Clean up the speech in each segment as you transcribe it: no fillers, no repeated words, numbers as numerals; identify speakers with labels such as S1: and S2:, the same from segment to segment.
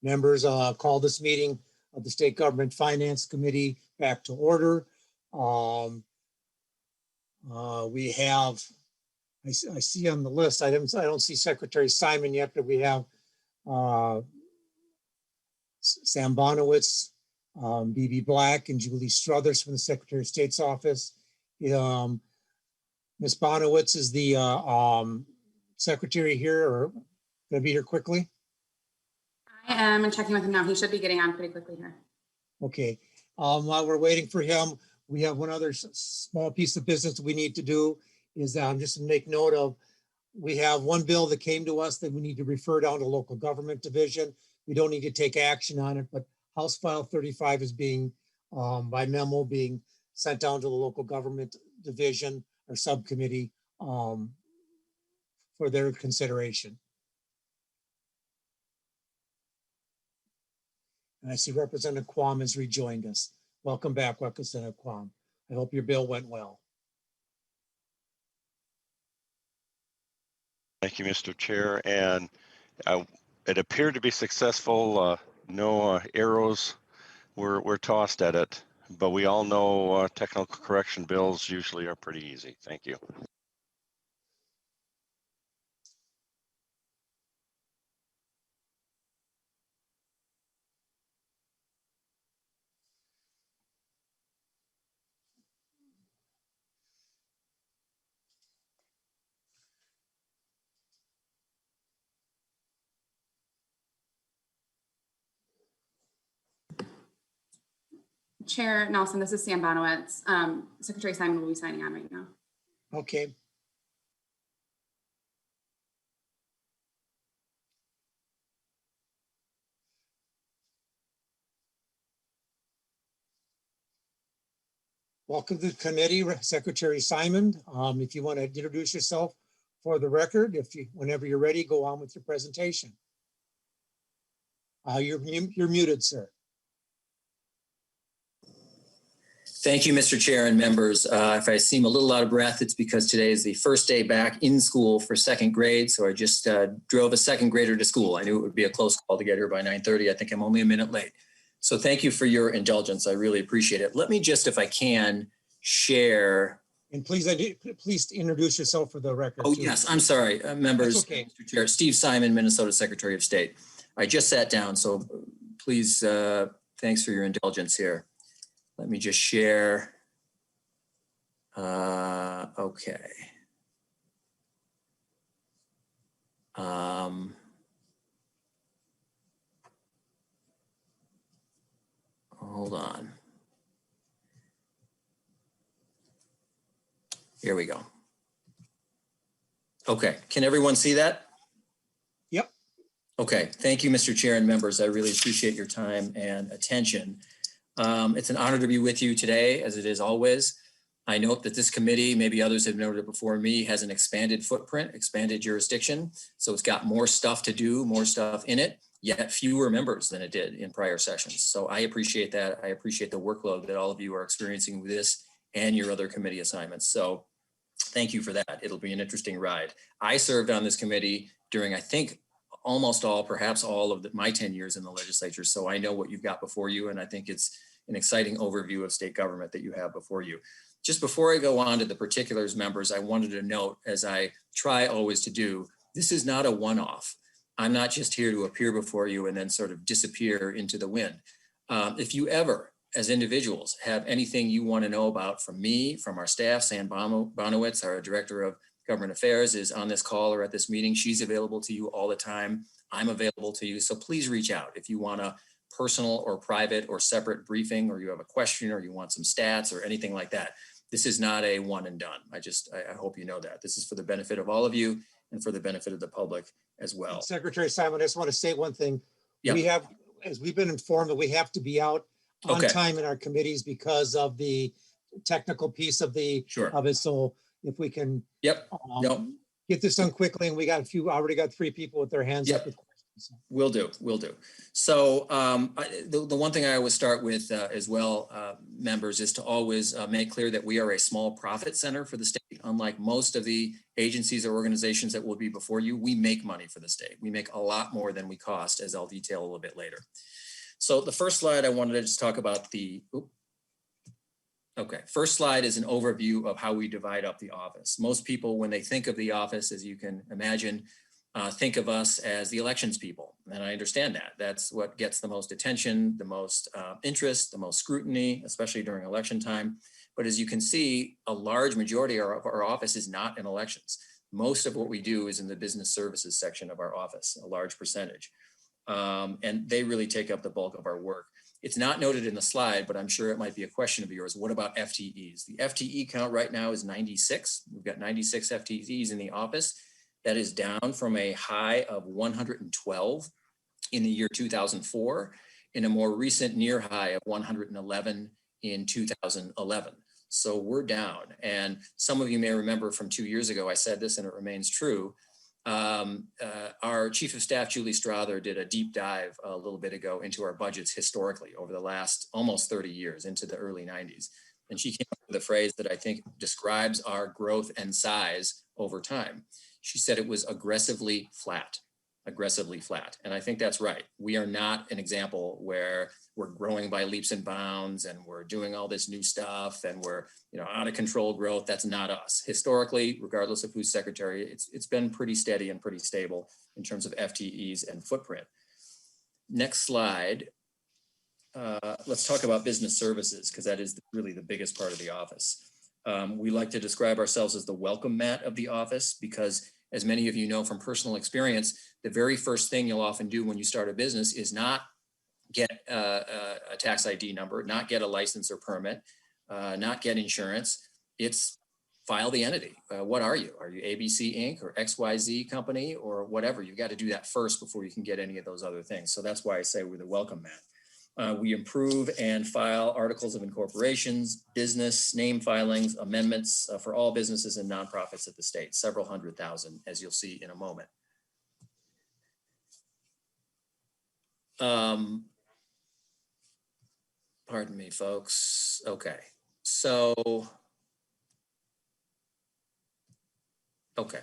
S1: Members, call this meeting of the State Government Finance Committee back to order. We have, I see on the list, I don't see Secretary Simon yet, but we have Sam Bonowitz, B.B. Black, and Julie Struthers from the Secretary of State's office. Ms. Bonowitz is the secretary here, or going to be here quickly?
S2: I am checking with him now. He should be getting on pretty quickly here.
S1: Okay. While we're waiting for him, we have one other small piece of business that we need to do is just to make note of, we have one bill that came to us that we need to refer down to local government division. We don't need to take action on it, but House File 35 is being, by memo, being sent down to the local government division or subcommittee for their consideration. And I see Representative Quam has rejoined us. Welcome back, Representative Quam. I hope your bill went well.
S3: Thank you, Mr. Chair. And it appeared to be successful. No arrows were tossed at it, but we all know technical correction bills usually are pretty easy. Thank you.
S2: Chair Nelson, this is Sam Bonowitz. Secretary Simon will be signing on right now.
S1: Okay. Welcome to the committee, Secretary Simon. If you want to introduce yourself for the record, whenever you're ready, go on with your presentation. You're muted, sir.
S4: Thank you, Mr. Chair and members. If I seem a little out of breath, it's because today is the first day back in school for second grade. So I just drove a second grader to school. I knew it would be a close call to get here by 9:30. I think I'm only a minute late. So thank you for your indulgence. I really appreciate it. Let me just, if I can, share.
S1: And please introduce yourself for the record.
S4: Oh,
S1: too.
S4: yes, I'm sorry, members.
S1: Okay.
S4: Mr. Chair, Steve Simon, Minnesota Secretary of State. I just sat down, so please, thanks for your indulgence here. Let me just share. Okay. Hold on. Here we go. Okay, can everyone see that?
S1: Yep.
S4: Okay, thank you, Mr. Chair and members. I really appreciate your time and attention. It's an honor to be with you today, as it is always. I note that this committee, maybe others have noted it before me, has an expanded footprint, expanded jurisdiction. So it's got more stuff to do, more stuff in it, yet fewer members than it did in prior sessions. So I appreciate that. I appreciate the workload that all of you are experiencing with this and your other committee assignments. So thank you for that. It'll be an interesting ride. I served on this committee during, I think, almost all, perhaps all of my 10 years in the legislature. So I know what you've got before you, and I think it's an exciting overview of state government that you have before you. Just before I go on to the particulars, members, I wanted to note, as I try always to do, this is not a one-off. I'm not just here to appear before you and then sort of disappear into the wind. If you ever, as individuals, have anything you want to know about from me, from our staff, Sam Bonowitz, our Director of Government Affairs, is on this call or at this meeting. She's available to you all the time. I'm available to you. So please reach out if you want a personal or private or separate briefing, or you have a question, or you want some stats or anything like that. This is not a one and done. I hope you know that. This is for the benefit of all of you and for the benefit of the public as well.
S1: Secretary Simon, I just want to say one thing.
S4: Yep.
S1: We have, as we've been informed, that we have to be out on time in our committees because of the technical piece of it. So if we can get this done quickly, and we got already got 3 people with their hands up.
S4: Will do, will do. So the one thing I always start with as well, members, is to always make clear that we are a small profit center for the state. Unlike most of the agencies or organizations that will be before you, we make money for the state. We make a lot more than we cost, as I'll detail a little bit later. So the first slide, I wanted to just talk about first slide is an overview of how we divide up the office. Most people, when they think of the office, as you can imagine, think of us as the elections people. And I understand that. That's what gets the most attention, the most interest, the most scrutiny, especially during election time. But as you can see, a large majority of our office is not in elections. Most of what we do is in the business services section of our office, a large percentage. And they really take up the bulk of our work. It's not noted in the slide, but I'm sure it might be a question of yours. What about FTEs? The FTE count right now is 96. We've got 96 FTEs in the office. That is down from a high of 112 in the year 2004, and a more recent near high of 111 in 2011. So we're down. And some of you may remember from 2 years ago, I said this and it remains true. Our Chief of Staff, Julie Strother, did a deep dive a little bit ago into our budgets historically over the last almost 30 years into the early 90s. And she came up with a phrase that I think describes our growth and size over time. She said it was aggressively flat. And I think that's right. We are not an example where we're growing by leaps and bounds and we're doing all this new stuff and we're out of control growth. That's not us. Historically, regardless of who's secretary, it's been pretty steady and pretty stable in terms of FTEs and footprint. Next slide. Let's talk about business services, because that is really the biggest part of the office. We like to describe ourselves as the welcome mat of the office because, as many of you know from personal experience, the very first thing you'll often do when you start a business is not get a tax ID number, not get a license or permit, not get insurance. It's file the entity. What are you? Are you ABC Inc. or XYZ company or whatever? You've got to do that first before you can get any of those other things. So that's why I say we're the welcome mat. We improve and file articles of incorporations, business name filings, amendments for all businesses and nonprofits at the state, several 100,000, as you'll see in a moment. Pardon me, folks. Okay, so, okay.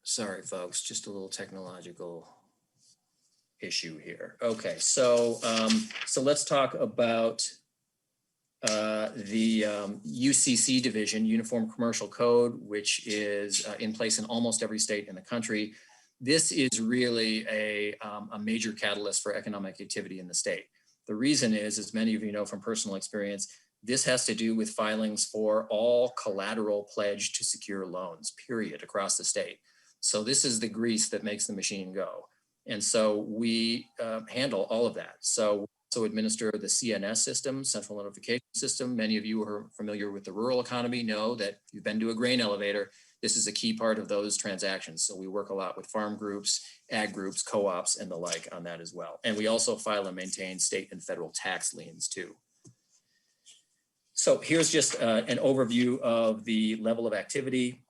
S4: Sorry, folks, just a little technological issue here. Okay, so let's talk about the UCC division, Uniform Commercial Code, which is in place in almost every state in the country. This is really a major catalyst for economic activity in the state. The reason is, as many of you know from personal experience, this has to do with filings for all collateral pledged to secure loans, period, across the state. So this is the grease that makes the machine go. And so we handle all of that. So we also administer the CNS system, Central Notification System. Many of you who are familiar with the rural economy know that if you've been to a grain elevator, this is a key part of those transactions. So we work a lot with farm groups, ag groups, co-ops, and the like on that as well. And we also file and maintain state and federal tax liens too. So here's just an overview of the level of activity.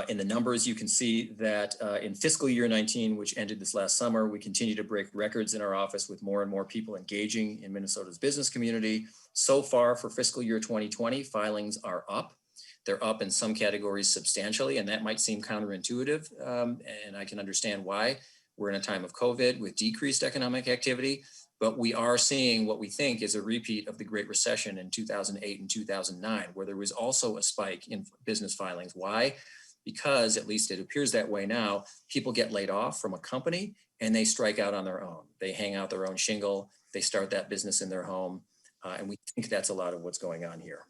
S4: In the numbers, you can see that in fiscal year 19, which ended this last summer, we continue to break records in our office with more and more people engaging in Minnesota's business community. So far for fiscal year 2020, filings are up. They're up in some categories substantially, and that might seem counterintuitive, and I can understand why. We're in a time of COVID with decreased economic activity, but we are seeing what we think is a repeat of the Great Recession in 2008 and 2009, where there was also a spike in business filings. Why? Because, at least it appears that way now, people get laid off from a company and they strike out on their own. They hang out their own shingle, they start that business in their home, and we think that's a lot of what's going on here.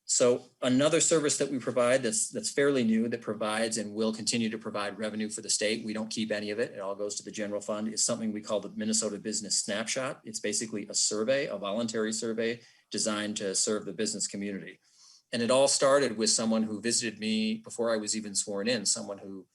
S4: So another service that we provide that's fairly new, that provides and will continue to provide revenue for the state, we don't keep any of it, it all goes to the general fund, is something we call the Minnesota Business Snapshot. It's basically a survey, a voluntary survey designed to serve the business community. And it all started with someone who visited me before I was even sworn in, someone who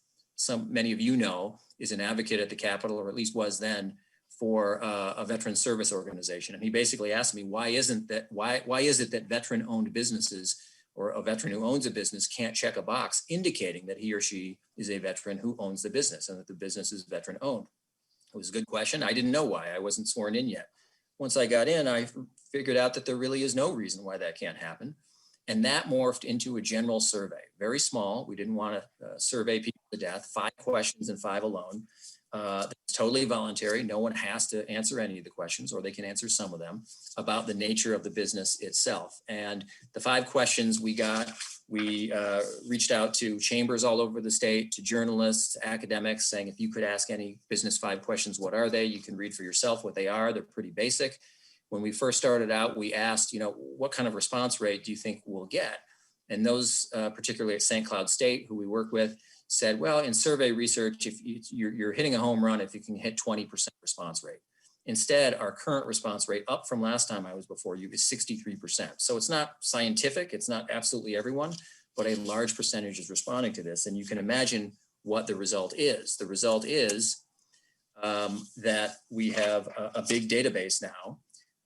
S4: many of you know is an advocate at the Capitol, or at least was then, for a veteran service organization. And he basically asked me, why is it that veteran-owned businesses or a veteran who owns a business can't check a box indicating that he or she is a veteran who owns the business and that the business is veteran owned. It was a good question. I didn't know why. I wasn't sworn in yet. Once I got in, I figured out that there really is no reason why that can't happen. And that morphed into a general survey, very small. We didn't want to survey people to death, 5 questions and 5 alone. It's totally voluntary. No one has to answer any of the questions, or they can answer some of them, about the nature of the business itself. And the 5 questions we got, we reached out to chambers all over the state, to journalists, to academics, saying, if you could ask any business 5 questions, what are they? You can read for yourself what they are. They're pretty basic. When we first started out, we asked, what kind of response rate do you think we'll get? And those, particularly at St. Cloud State, who we work with, said, well, in survey research, if you're hitting a home run if you can hit 20% response rate. Instead, our current response rate, up from last time I was before you, is 63%. So it's not scientific, it's not absolutely everyone, but a large percentage is responding to this. And you can imagine what the result is. The result is that we have a big database now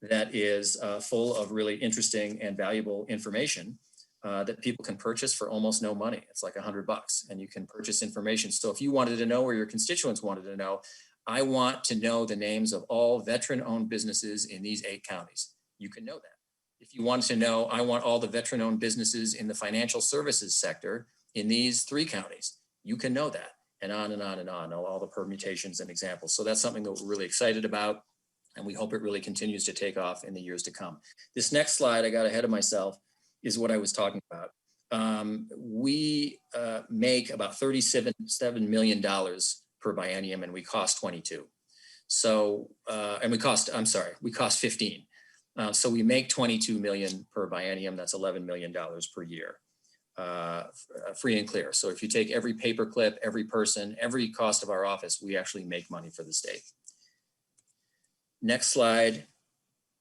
S4: that is full of really interesting and valuable information that people can purchase for almost no money. It's like $100 and you can purchase information. So if you wanted to know, or your constituents wanted to know, I want to know the names of all veteran-owned businesses in these 8 counties, you can know that. If you wanted to know, I want all the veteran-owned businesses in the financial services sector in these 3 counties, you can know that, and on and on and on, all the permutations and examples. So that's something that we're really excited about, and we hope it really continues to take off in the years to come. This next slide, I got ahead of myself, is what I was talking about. We make about $37 million per biennium, and we cost 22. So, we cost 15. So we make 22 million per biennium. That's $11 million per year, free and clear. So if you take every paperclip, every person, every cost of our office, we actually make money for the state. Next slide.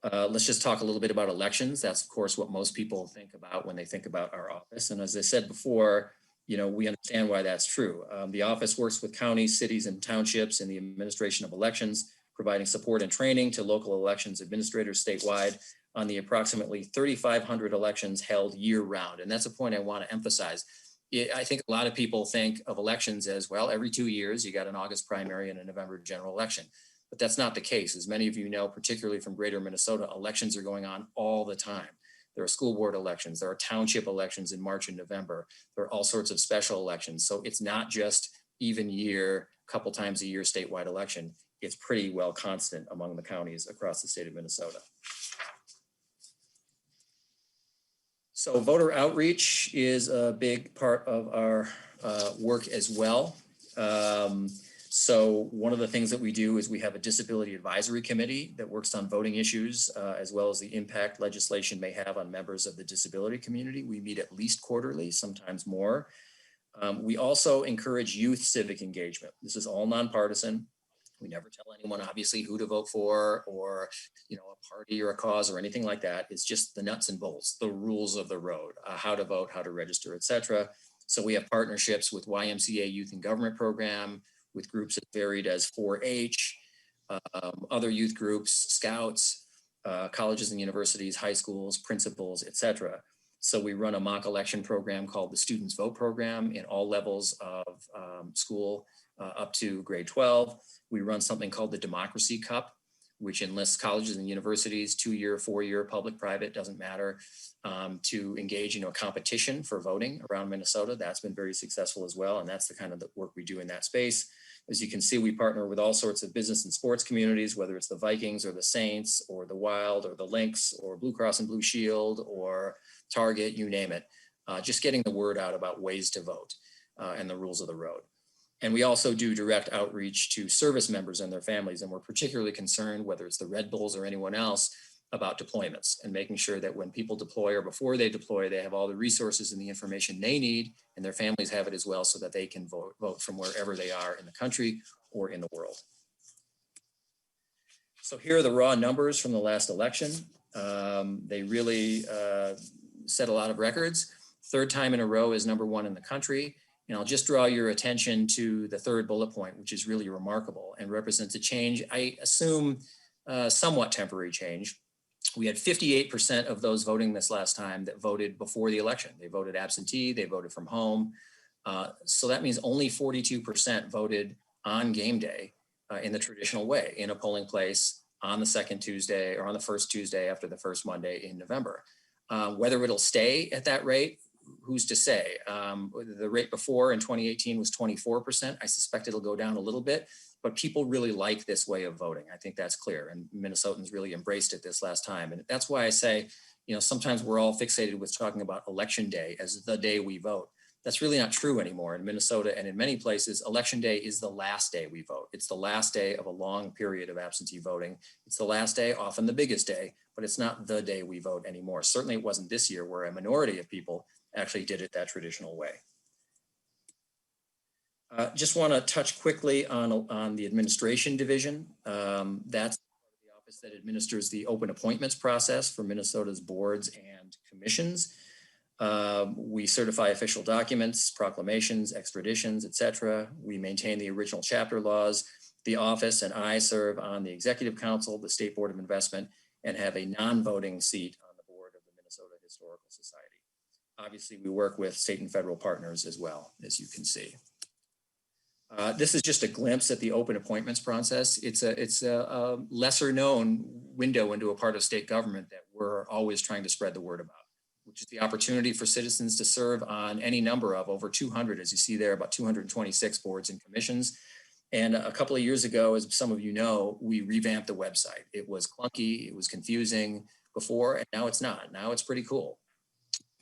S4: Let's just talk a little bit about elections. That's, of course, what most people think about when they think about our office. And as I said before, we understand why that's true. The office works with counties, cities, and townships in the administration of elections, providing support and training to local elections administrators statewide on the approximately 3,500 elections held year-round. And that's a point I want to emphasize. I think a lot of people think of elections as, well, every 2 years, you got an August primary and a November general election. But that's not the case. As many of you know, particularly from greater Minnesota, elections are going on all the time. There are school board elections, there are township elections in March and November, there are all sorts of special elections. So it's not just even year, couple times a year statewide election. It's pretty well constant among the counties across the state of Minnesota. So voter outreach is a big part of our work as well. So one of the things that we do is we have a disability advisory committee that works on voting issues, as well as the impact legislation may have on members of the disability community. We meet at least quarterly, sometimes more. We also encourage youth civic engagement. This is all nonpartisan. We never tell anyone, obviously, who to vote for, or a party or a cause or anything like that. It's just the nuts and bolts, the rules of the road, how to vote, how to register, etc. So we have partnerships with YMCA Youth in Government Program, with groups as varied as 4-H, other youth groups, scouts, colleges and universities, high schools, principals, etc. So we run a mock election program called the Students Vote Program in all levels of school up to grade 12. We run something called the Democracy Cup, which enlists colleges and universities, 2-year, 4-year, public, private, doesn't matter, to engage in a competition for voting around Minnesota. That's been very successful as well. And that's the kind of the work we do in that space. As you can see, we partner with all sorts of business and sports communities, whether it's the Vikings or the Saints or the Wild or the Lynx or Blue Cross and Blue Shield or Target, you name it, just getting the word out about ways to vote and the rules of the road. And we also do direct outreach to service members and their families. And we're particularly concerned, whether it's the Red Bulls or anyone else, about deployments and making sure that when people deploy or before they deploy, they have all the resources and the information they need, and their families have it as well, so that they can vote from wherever they are in the country or in the world. So here are the raw numbers from the last election. They really set a lot of records. 3rd time in a row is #1 in the country. And I'll just draw your attention to the 3rd bullet point, which is really remarkable and represents a change, I assume somewhat temporary change, We had 58% of those voting this last time that voted before the election. They voted absentee, they voted from home. So that means only 42% voted on game day in the traditional way in a polling place on the second Tuesday or on the first Tuesday after the first Monday in November. Whether it'll stay at that rate, who's to say? The rate before in 2018 was 24%. I suspect it'll go down a little bit, but people really like this way of voting. I think that's clear. And Minnesotans really embraced it this last time. And that's why I say, you know, sometimes we're all fixated with talking about election day as the day we vote. That's really not true anymore in Minnesota. And in many places, election day is the last day we vote. It's the last day of a long period of absentee voting. It's the last day, often the biggest day, but it's not the day we vote anymore. Certainly it wasn't this year where a minority of people actually did it that traditional way. Just want to touch quickly on the administration division. That's the office that administers the open appointments process for Minnesota's boards and commissions. We certify official documents, proclamations, extraditions, etc. We maintain the original chapter laws. The office and I serve on the Executive Council, the State Board of Investment, and have a non-voting seat on the board of the Minnesota Historical Society. Obviously, we work with state and federal partners as well, as you can see. This is just a glimpse at the open appointments process. It's a lesser known window into a part of state government that we're always trying to spread the word about, which is the opportunity for citizens to serve on any number of over 200, as you see there, about 226 boards and commissions. And a couple of years ago, as some of you know, we revamped the website. It was clunky, it was confusing before, and now it's not. Now it's pretty cool.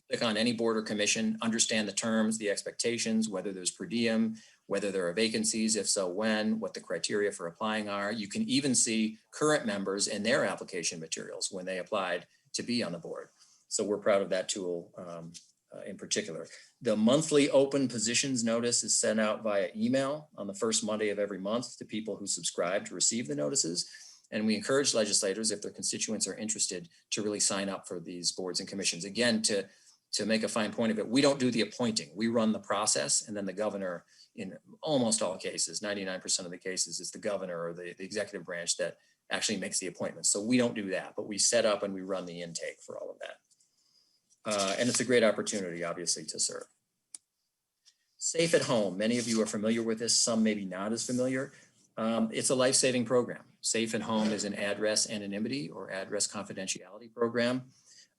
S4: Click on any board or commission, understand the terms, the expectations, whether there's per diem, whether there are vacancies, if so when, what the criteria for applying are. You can even see current members and their application materials when they applied to be on the board. So we're proud of that tool in particular. The monthly open positions notice is sent out via email on the first Monday of every month to people who subscribe to receive the notices. And we encourage legislators, if their constituents are interested, to really sign up for these boards and commissions. Again, to make a fine point of it, we don't do the appointing. We run the process, and then the governor, in almost all cases, 99% of the cases, is the governor or the executive branch that actually makes the appointment. So we don't do that, but we set up and we run the intake for all of that. And it's a great opportunity, obviously, to serve. Safe at Home. Many of you are familiar with this, some maybe not as familiar. It's a life-saving program. Safe at Home is an address anonymity or address confidentiality program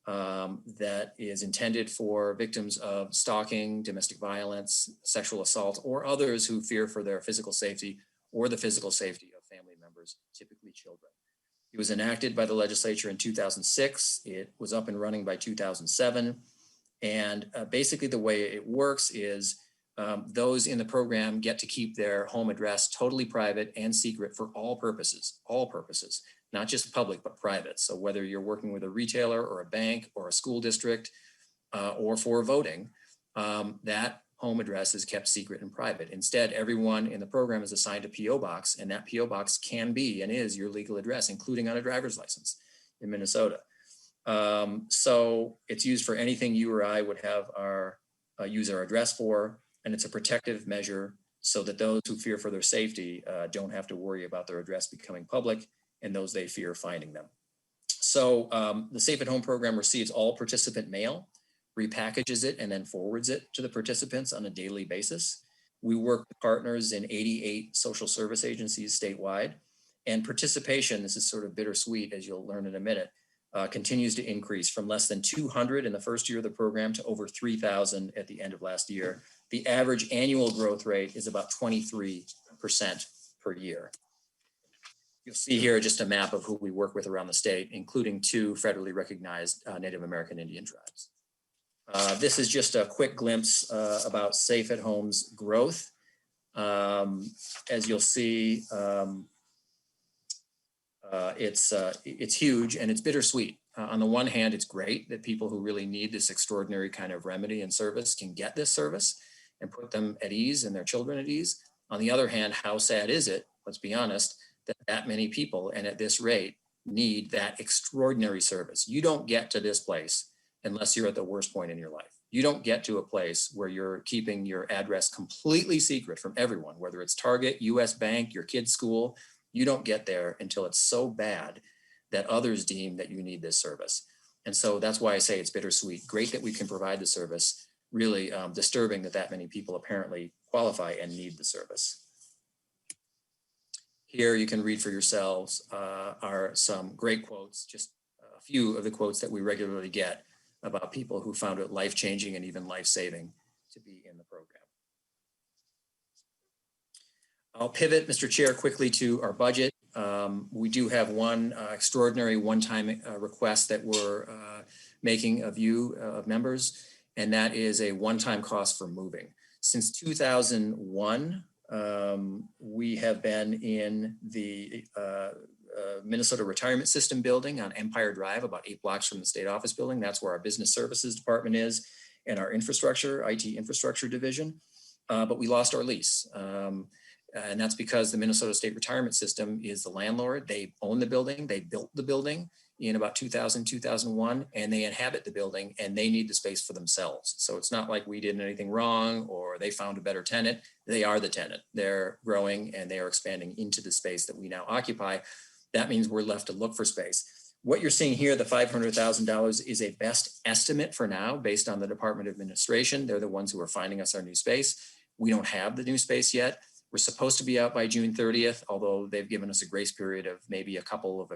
S4: that is intended for victims of stalking, domestic violence, sexual assault, or others who fear for their physical safety or the physical safety of family members, typically children. It was enacted by the legislature in 2006. It was up and running by 2007. And basically the way it works is those in the program get to keep their home address totally private and secret for all purposes, not just public, but private. So whether you're working with a retailer or a bank or a school district or for voting, that home address is kept secret and private. Instead, everyone in the program is assigned a PO box, and that PO box can be and is your legal address, including on a driver's license in Minnesota. So it's used for anything you or I would have our use our address for, and it's a protective measure so that those who fear for their safety don't have to worry about their address becoming public and those they fear finding them. So the Safe at Home program receives all participant mail, repackages it, and then forwards it to the participants on a daily basis. We work with partners in 88 social service agencies statewide, and participation, this is sort of bittersweet as you'll learn in a minute, continues to increase from less than 200 in the first year of the program to over 3,000 at the end of last year. The average annual growth rate is about 23% per year. You'll see here just a map of who we work with around the state, including 2 federally recognized Native American Indian tribes. This is just a quick glimpse about Safe at Home's growth. As you'll see, it's huge and it's bittersweet. On the one hand, it's great that people who really need this extraordinary kind of remedy and service can get this service and put them at ease and their children at ease. On the other hand, how sad is it, let's be honest, that many people and at this rate need that extraordinary service. You don't get to this place unless you're at the worst point in your life. You don't get to a place where you're keeping your address completely secret from everyone, whether it's Target, US Bank, your kid's school. You don't get there until it's so bad that others deem that you need this service. And so that's why I say it's bittersweet. Great that we can provide the service, really disturbing that many people apparently qualify and need the service. Here you can read for yourselves are some great quotes, just a few of the quotes that we regularly get about people who found it life-changing and even life-saving to be in the program. I'll pivot, Mr. Chair, quickly to our budget. We do have one extraordinary one-time request that we're making of you, of members, and that is a one-time cost for moving. Since 2001, we have been in the Minnesota Retirement System building on Empire Drive, about 8 blocks from the state office building. That's where our business services department is and our infrastructure, IT infrastructure division. But we lost our lease. And that's because the Minnesota State Retirement System is the landlord. They own the building. They built the building in about 2000, 2001, and they inhabit the building and they need the space for themselves. So it's not like we did anything wrong or they found a better tenant. They are the tenant. They're growing and they are expanding into the space that we now occupy. That means we're left to look for space. What you're seeing here, the $500,000, is a best estimate for now based on the Department of Administration. They're the ones who are finding us our new space. We don't have the new space yet. We're supposed to be out by June 30th, although they've given us a grace period of maybe a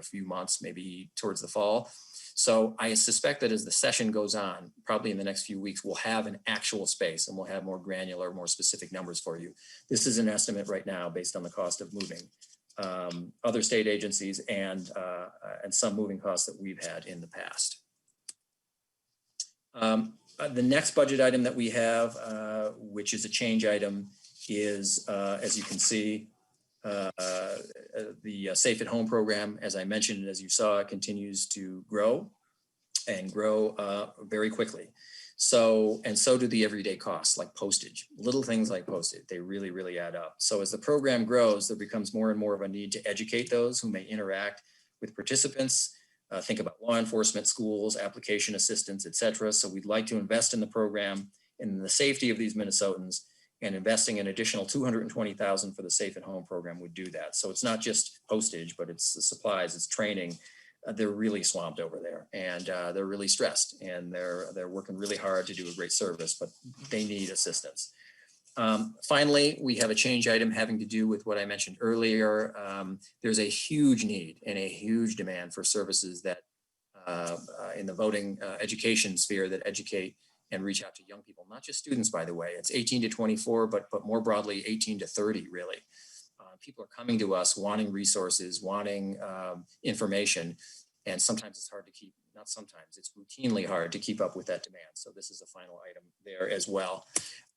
S4: few months, maybe towards the fall. So I suspect that as the session goes on, probably in the next few weeks, we'll have an actual space and we'll have more granular, more specific numbers for you. This is an estimate right now based on the cost of moving other state agencies and some moving costs that we've had in the past. The next budget item that we have, which is a change item, is, as you can see, the Safe at Home program, as I mentioned, as you saw, continues to grow and grow very quickly. So do the everyday costs like postage, little things like postage, they really, really add up. So as the program grows, there becomes more and more of a need to educate those who may interact with participants. Think about law enforcement, schools, application assistance, et cetera. So we'd like to invest in the program and in the safety of these Minnesotans, and investing an additional $220,000 for the Safe at Home program would do that. So it's not just postage, but it's the supplies, it's training. They're really swamped over there and they're really stressed and they're working really hard to do a great service, but they need assistance. Finally, we have a change item having to do with what I mentioned earlier. There's a huge need and a huge demand for services that in the voting education sphere that educate and reach out to young people, not just students, by the way. It's 18 to 24, but more broadly, 18 to 30, really. People are coming to us wanting resources, wanting information, and sometimes it's hard to keep, not sometimes, it's routinely hard to keep up with that demand. So this is a final item there as well.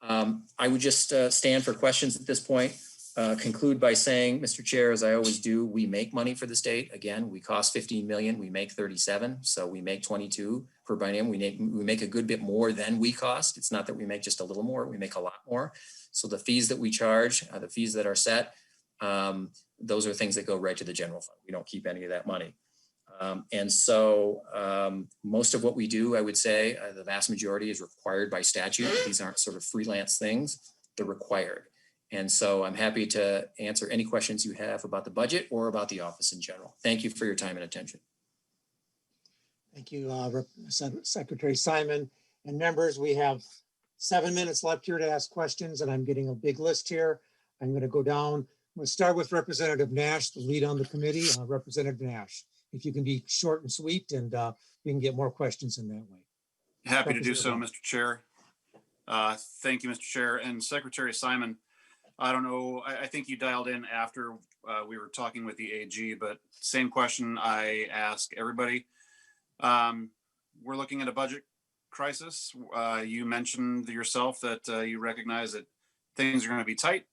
S4: I would just stand for questions at this point. Conclude by saying, Mr. Chair, as I always do, we make money for the state. Again, we cost 15 million, we make 37, so we make 22 per biennium. We make a good bit more than we cost. It's not that we make just a little more, we make a lot more. So the fees that we charge, the fees that are set, those are things that go right to the general fund. We don't keep any of that money. And so most of what we do, I would say, the vast majority is required by statute. These aren't sort of freelance things, they're required. And so I'm happy to answer any questions you have about the budget or about the office in general. Thank you for your time and attention.
S1: Thank you, Secretary Simon. And members, we have 7 minutes left here to ask questions, and I'm getting a big list here. I'm going to go down. I'm going to start with Representative Nash, the lead on the committee. Representative Nash, if you can be short and sweet, and we can get more questions in that way.
S5: Happy to do so, Mr. Chair. Thank you, Mr. Chair. And Secretary Simon, I don't know, I think you dialed in after we were talking with the AG, but same question I ask everybody. We're looking at a budget crisis. You mentioned yourself that you recognize that things are going to be tight.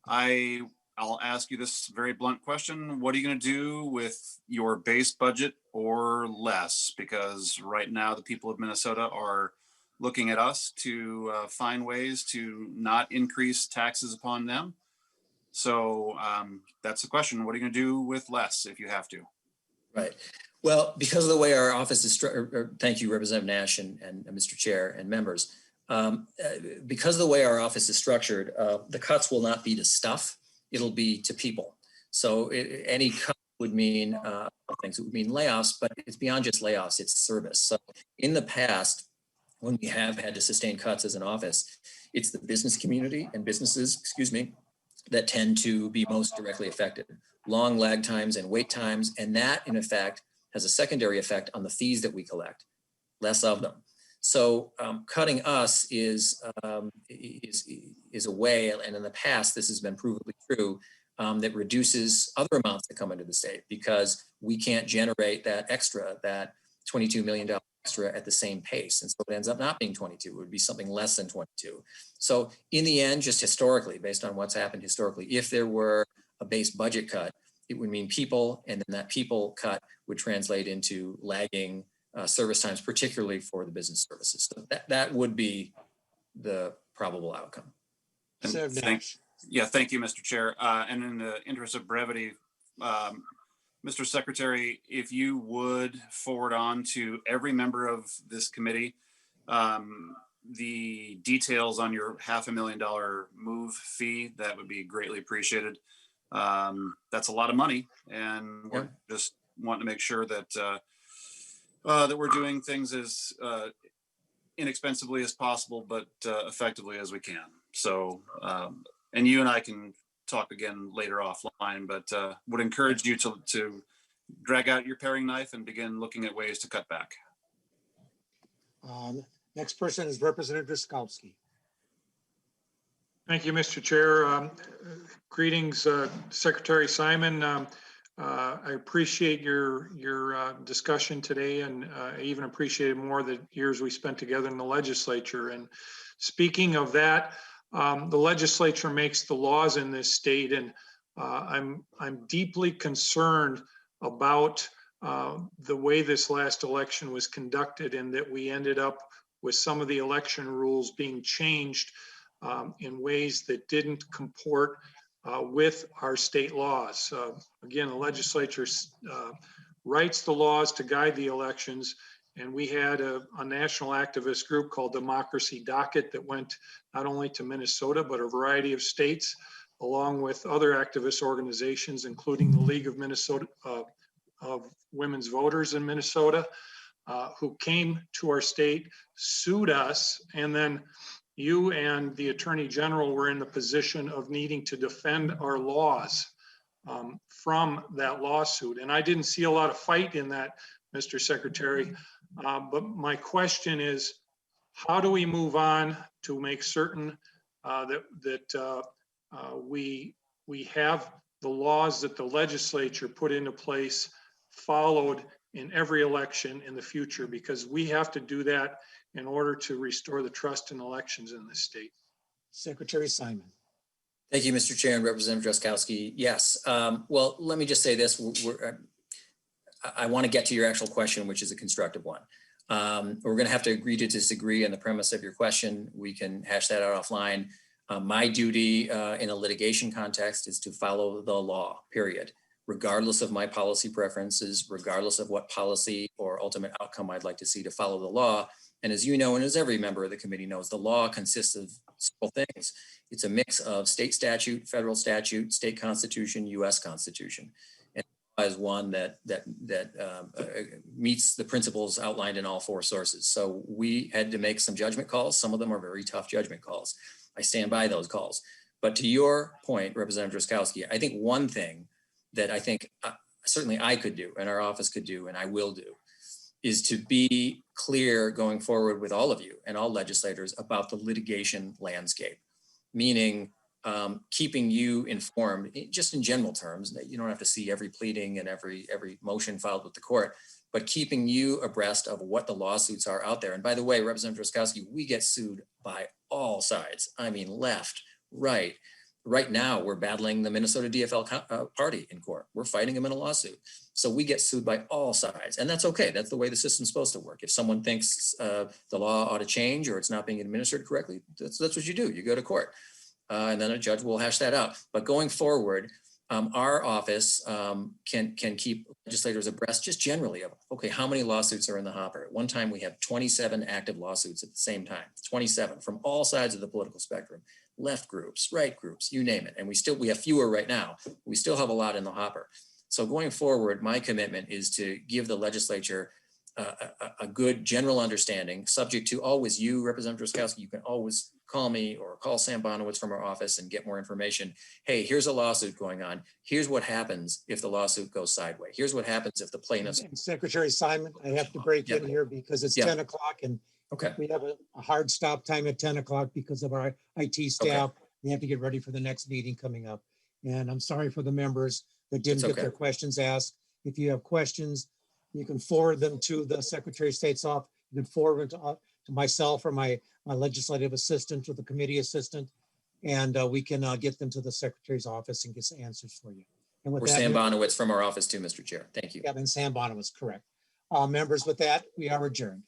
S5: I'll ask you this very blunt question. What are you going to do with your base budget or less? Because right now the people of Minnesota are looking at us to find ways to not increase taxes upon them. So that's the question. What are you going to do with less if you have to? Right.
S4: Well, because of the way our office is structured, thank you, Representative Nash and Mr. Chair and members. Because of the way our office is structured, the cuts will not be to stuff, it'll be to people. So any cut would mean things. It would mean layoffs, but it's beyond just layoffs, it's service. So in the past, when we have had to sustain cuts as an office, it's the business community and businesses, that tend to be most directly affected. Long lag times and wait times, and that in effect has a secondary effect on the fees that we collect, less of them. So cutting us is a way, and in the past this has been provably true, that reduces other amounts that come into the state because we can't generate that extra, that $22 million extra at the same pace. And so it ends up not being 22, it would be something less than 22. So in the end, just historically, based on what's happened historically, if there were a base budget cut, it would mean people, and then that people cut would translate into lagging service times, particularly for the business services. So that would be the probable outcome.
S5: And
S1: Senator
S5: thank
S1: Nash.
S5: you, Mr. Chair. And in the interest of brevity, Mr. Secretary, if you would forward on to every member of this committee the details on your $500,000 move fee, that would be greatly appreciated. That's a lot of money, and we're just wanting to make sure that that we're doing things as inexpensively as possible, but effectively as we can. So, and you and I can talk again later offline, but would encourage you to drag out your paring knife and begin looking at ways to cut back.
S1: Next person is Representative Drazkowski.
S6: Thank you, Mr. Chair. Greetings, Secretary Simon. I appreciate your discussion today, and I even appreciated more the years we spent together in the legislature. And speaking of that, the legislature makes the laws in this state, and I'm deeply concerned about the way this last election was conducted, and that we ended up with some of the election rules being changed in ways that didn't comport with our state laws. Again, the legislature writes the laws to guide the elections, and we had a national activist group called Democracy Docket that went not only to Minnesota, but a variety of states, along with other activist organizations, including the League of Minnesota of Women's Voters in Minnesota, who came to our state, sued us, and then you and the Attorney General were in the position of needing to defend our laws from that lawsuit. And I didn't see a lot of fight in that, Mr. Secretary. But my question is, how do we move on to make certain that we have the laws that the legislature put into place followed in every election in the future? Because we have to do that in order to restore the trust in elections in this state.
S1: Secretary Simon.
S4: Thank you, Mr. Chair and Representative Drazkowski. Yes. Well, let me just say this. I want to get to your actual question, which is a constructive one. We're going to have to agree to disagree on the premise of your question. We can hash that out offline. My duty in a litigation context is to follow the law, period, regardless of my policy preferences, regardless of what policy or ultimate outcome I'd like to see, to follow the law. And as you know, and as every member of the committee knows, the law consists of several things. It's a mix of state statute, federal statute, state constitution, U.S. Constitution. And as one that meets the principles outlined in all four sources. So we had to make some judgment calls. Some of them are very tough judgment calls. I stand by those calls. But to your point, Representative Drazkowski, I think one thing that I think certainly I could do and our office could do, and I will do, is to be clear going forward with all of you and all legislators about the litigation landscape, meaning keeping you informed, just in general terms, that you don't have to see every pleading and every motion filed with the court, but keeping you abreast of what the lawsuits are out there. And by the way, Representative Drazkowski, we get sued by all sides. I mean, left, right. Right now, we're battling the Minnesota DFL party in court. We're fighting them in a lawsuit. So we get sued by all sides. And that's okay. That's the way the system's supposed to work. If someone thinks the law ought to change or it's not being administered correctly, that's what you do. You go to court. And then a judge will hash that out. But going forward, our office can keep legislators abreast just generally of, okay, how many lawsuits are in the hopper? At one time, we had 27 active lawsuits at the same time, 27 from all sides of the political spectrum. Left groups, right groups, you name it. And we have fewer right now. We still have a lot in the hopper. So going forward, my commitment is to give the legislature a good general understanding, subject to always you, Representative Drazkowski, you can always call me or call Sam Bonowitz from our office and get more information. Hey, here's a lawsuit going on. Here's what happens if the lawsuit goes sideways. Here's what happens if the plaintiffs.
S1: And Secretary Simon, I have to break in here because it's
S4: Yeah.
S1: 10 o'clock and
S4: Okay,
S1: we have a hard stop time at 10 o'clock because of our IT staff. We have to get ready for the next meeting coming up. And I'm sorry for the members that didn't
S4: It's
S1: get
S4: okay.
S1: their questions asked. If you have questions, you can forward them to the Secretary of State's office. You can forward them to myself or my legislative assistant or the committee assistant. And we can get them to the Secretary's office and get some answers for you. And with
S4: or
S1: that,
S4: Sam Bonowitz from our office too, Mr. Chair. Thank you.
S1: yeah, and Sam Bonham was correct. Members, with that, we are adjourned.